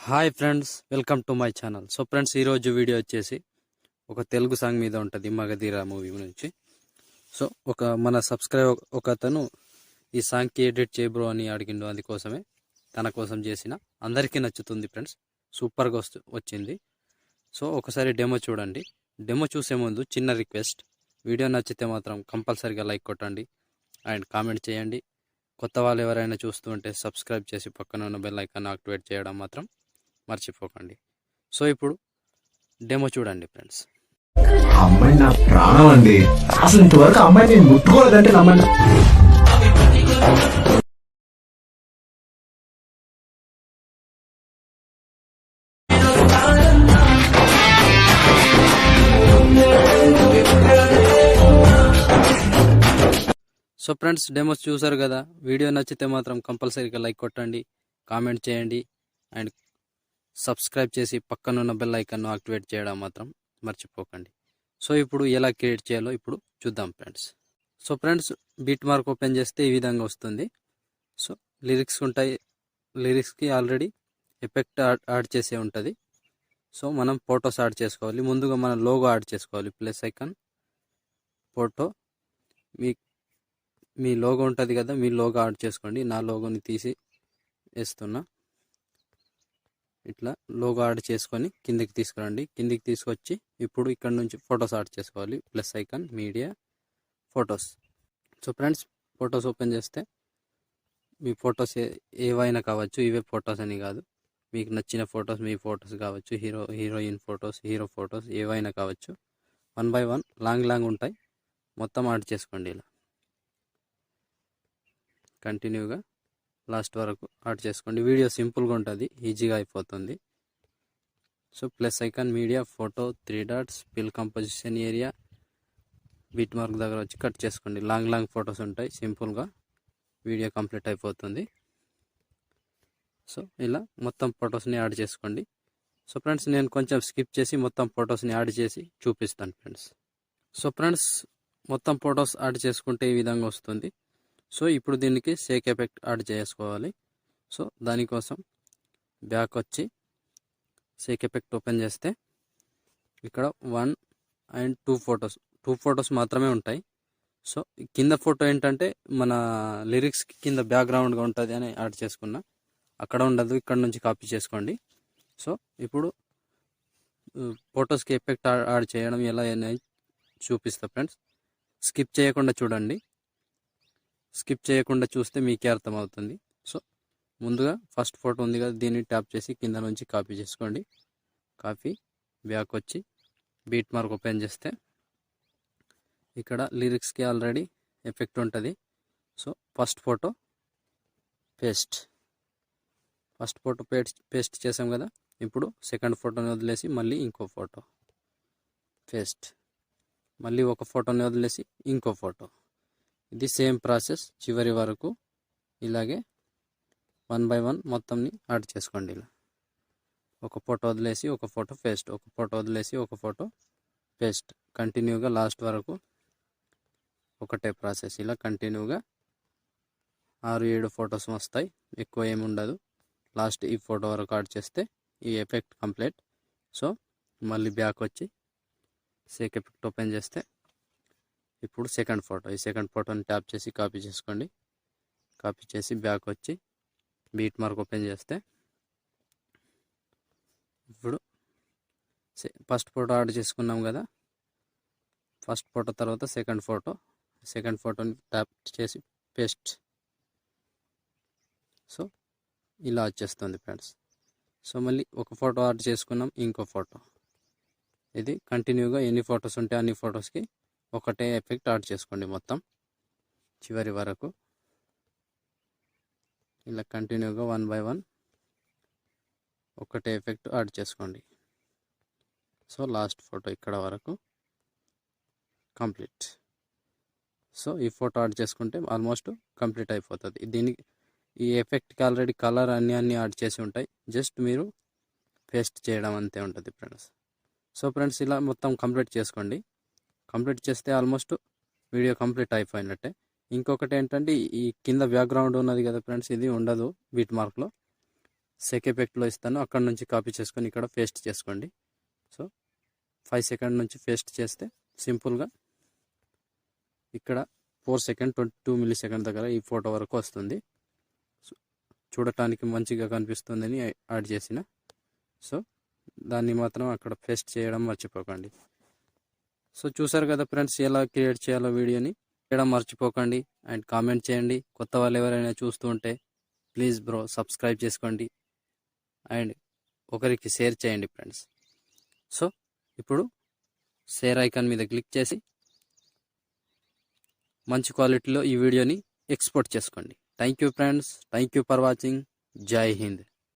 Hi friends, welcome to my channel. So friends, ఈరోజు video వచ్చేసి ఒక తెలుగు సాంగ్ మీద ఉంటుంది, మగధీర మూవీ నుంచి. సో మన సబ్స్క్రైబర్ ఒక అతను ఈ సాంగ్కి ఎడిట్ చేయ బ్రో అని అడిగిండు, అందుకోసమే తన కోసం చేసిన. అందరికీ నచ్చుతుంది ఫ్రెండ్స్, సూపర్గా వచ్చింది. సో ఒకసారి డెమో చూడండి. డెమో చూసే ముందు చిన్న రిక్వెస్ట్, వీడియో నచ్చితే మాత్రం కంపల్సరీగా లైక్ కొట్టండి అండ్ కామెంట్ చేయండి. కొత్త వాళ్ళు ఎవరైనా చూస్తూ ఉంటే సబ్స్క్రైబ్ చేసి పక్కన ఉన్న బెల్ ఐకాన్ యాక్టివేట్ చేయడం మాత్రం మర్చిపోకండి. సో ఇప్పుడు డెమో చూడండి ఫ్రెండ్స్. అమ్మాయి నా ప్రాణం అండి. అసలు ఇంతవరకు అమ్మాయి నేను ముట్టుకోలేదంటే నమ్మండి. సో ఫ్రెండ్స్, డెమోస్ చూసారు కదా. వీడియో నచ్చితే మాత్రం కంపల్సరీగా లైక్ కొట్టండి, కామెంట్ చేయండి అండ్ సబ్స్క్రైబ్ చేసి పక్కనున్న బెల్ ఐకాన్ను యాక్టివేట్ చేయడం మాత్రం మర్చిపోకండి. సో ఇప్పుడు ఎలా క్రియేట్ చేయాలో ఇప్పుడు చూద్దాం friends. So friends, beat mark open చేస్తే ఈ విధంగా వస్తుంది. సో లిరిక్స్ ఉంటాయి, లిరిక్స్కి ఆల్రెడీ ఎఫెక్ట్ యాడ్ చేసే ఉంటుంది. సో మనం ఫొటోస్ యాడ్ చేసుకోవాలి. ముందుగా మనం లోగో యాడ్ చేసుకోవాలి. ప్లస్ ఐకాన్, ఫోటో, మీ లోగో ఉంటుంది కదా, మీ లోగో యాడ్ చేసుకోండి. నా లోగోని తీసి వేస్తున్నా. ఇట్లా లోగో యాడ్ చేసుకొని కిందికి తీసుకురండి. కిందికి తీసుకొచ్చి ఇప్పుడు ఇక్కడ నుంచి ఫొటోస్ యాడ్ చేసుకోవాలి. Plus icon, media, photos. So friends, photos open చేస్తే మీ ఫొటోస్ ఏవైనా కావచ్చు, ఇవే ఫొటోస్ అని కాదు, మీకు నచ్చిన ఫొటోస్, మీ ఫొటోస్ కావచ్చు, హీరోయిన్ ఫొటోస్, హీరో ఫొటోస్ ఏవైనా కావచ్చు. 1 by 1 లాంగ్ ఉంటాయి, మొత్తం యాడ్ చేసుకోండి. ఇలా కంటిన్యూగా లాస్ట్ వరకు యాడ్ చేసుకోండి. వీడియో సింపుల్గా ఉంటుంది, ఈజీగా అయిపోతుంది. So plus icon, media, photo, 3 dots, fill composition area, beat mark దగ్గర వచ్చి కట్ చేసుకోండి. లాంగ్ ఫొటోస్ ఉంటాయి, సింపుల్గా వీడియో కంప్లీట్ అయిపోతుంది. సో ఇలా మొత్తం ఫొటోస్ని యాడ్ చేసుకోండి. సో ఫ్రెండ్స్, నేను కొంచెం స్కిప్ చేసి మొత్తం ఫొటోస్ని యాడ్ చేసి చూపిస్తాను ఫ్రెండ్స్. సో ఫ్రెండ్స్, మొత్తం ఫొటోస్ యాడ్ చేసుకుంటే ఈ విధంగా వస్తుంది. సో ఇప్పుడు దీనికి షేక్ ఎఫెక్ట్ యాడ్ చేసుకోవాలి. సో దానికోసం బ్యాక్ వచ్చి షేక్ ఎఫెక్ట్ ఓపెన్ చేస్తే ఇక్కడ 1 and 2 ఫొటోస్ మాత్రమే ఉంటాయి. సో కింద ఫోటో ఏంటంటే మన లిరిక్స్కి కింద బ్యాక్గ్రౌండ్గా ఉంటుంది అని యాడ్ చేసుకున్నా. అక్కడ ఉండదు, ఇక్కడ నుంచి కాపీ చేసుకోండి. సో ఇప్పుడు ఫొటోస్కి ఎఫెక్ట్ యాడ్ చేయడం ఎలా అనేది చూపిస్తా ఫ్రెండ్స్. స్కిప్ చేయకుండా చూడండి. స్కిప్ చేయకుండా చూస్తే మీకే అర్థమవుతుంది. సో ముందుగా ఫస్ట్ ఫోటో ఉంది కదా, దీన్ని ట్యాప్ చేసి కింద నుంచి కాపీ చేసుకోండి. కాపీ, బ్యాక్ వచ్చి బీట్ మార్క్ ఓపెన్ చేస్తే ఇక్కడ లిరిక్స్కి ఆల్రెడీ ఎఫెక్ట్ ఉంటుంది. సో ఫస్ట్ ఫోటో పేస్ట్ చేసాం కదా. ఇప్పుడు సెకండ్ ఫోటోని వదిలేసి మళ్ళీ ఇంకో ఫోటో పేస్ట్, మళ్ళీ ఒక ఫోటోని వదిలేసి ఇంకో ఫోటో. ఇది సేమ్ ప్రాసెస్ చివరి వరకు ఇలాగే 1 by 1 మొత్తంని యాడ్ చేసుకోండి. ఇలా ఒక ఫోటో వదిలేసి ఒక ఫోటో పేస్ట్, ఒక ఫోటో వదిలేసి ఒక ఫోటో పేస్ట్, కంటిన్యూగా లాస్ట్ వరకు ఒకటే ప్రాసెస్. ఇలా కంటిన్యూగా 6-7 ఫొటోస్ వస్తాయి, ఎక్కువ ఏమి ఉండదు. లాస్ట్ ఈ ఫోటో వరకు యాడ్ చేస్తే ఈ ఎఫెక్ట్ కంప్లీట్. సో మళ్ళీ బ్యాక్ వచ్చి షేక్ ఎఫెక్ట్ ఓపెన్ చేస్తే ఇప్పుడు సెకండ్ ఫోటో, ఈ సెకండ్ ఫోటోని ట్యాప్ చేసి కాపీ చేసుకోండి. కాపీ చేసి బ్యాక్ వచ్చి బీట్ మార్క్ ఓపెన్ చేస్తే ఇప్పుడు ఫస్ట్ ఫోటో యాడ్ చేసుకున్నాం కదా. ఫస్ట్ ఫోటో తర్వాత సెకండ్ ఫోటోని ట్యాప్ చేసి పేస్ట్. సో ఇలా వచ్చేస్తుంది ఫ్రెండ్స్. సో మళ్ళీ ఒక ఫోటో యాడ్ చేసుకున్నాం, ఇంకో ఫోటో. ఇది కంటిన్యూగా ఎన్ని ఫొటోస్ ఉంటే అన్ని ఫొటోస్కి ఒకటే ఎఫెక్ట్ యాడ్ చేసుకోండి మొత్తం చివరి వరకు. ఇలా కంటిన్యూగా 1 by 1 ఒకటే ఎఫెక్ట్ యాడ్ చేసుకోండి. సో లాస్ట్ ఫోటో ఇక్కడ వరకు కంప్లీట్. సో ఈ ఫోటో యాడ్ చేసుకుంటే ఆల్మోస్ట్ కంప్లీట్ అయిపోతుంది. దీనికి ఈ ఎఫెక్ట్కి ఆల్రెడీ కలర్ అన్నీ యాడ్ చేసి ఉంటాయి, జస్ట్ మీరు పేస్ట్ చేయడం అంతే ఉంటుంది ఫ్రెండ్స్. సో ఫ్రెండ్స్, ఇలా మొత్తం కంప్లీట్ చేసుకోండి. కంప్లీట్ చేస్తే ఆల్మోస్ట్ వీడియో కంప్లీట్ అయిపోయినట్టే. ఇంకొకటి ఏంటంటే ఈ కింద బ్యాక్గ్రౌండ్ ఉన్నది కదా ఫ్రెండ్స్, ఇది ఉండదు బీట్ మార్క్లో. సెక్ ఎఫెక్ట్లో ఇస్తాను, అక్కడ నుంచి కాపీ చేసుకొని ఇక్కడ పేస్ట్ చేసుకోండి. సో 5 సెకండ్ నుంచి పేస్ట్ చేస్తే సింపుల్గా ఇక్కడ 4 సెకండ్ 22 మిల్లీ సెకండ్ దగ్గర ఈ ఫోటో వరకు వస్తుంది. చూడటానికి మంచిగా కనిపిస్తుందని యాడ్ చేసిన. సో దాన్ని మాత్రం అక్కడ పేస్ట్ చేయడం మర్చిపోకండి. సో చూసారు కదా ఫ్రెండ్స్, ఎలా క్రియేట్ చేయాలో వీడియోని చేయడం మర్చిపోకండి. అండ్ కామెంట్ చేయండి. కొత్త వాళ్ళు ఎవరైనా చూస్తూ ఉంటే ప్లీజ్ బ్రో సబ్స్క్రైబ్ చేసుకోండి అండ్ ఒకరికి షేర్ చేయండి ఫ్రెండ్స్. సో ఇప్పుడు షేర్ ఐకాన్ మీద క్లిక్ చేసి మంచి క్వాలిటీలో ఈ వీడియోని ఎక్స్పోర్ట్ చేసుకోండి. Thank you friends, thank you for watching. జై హింద్.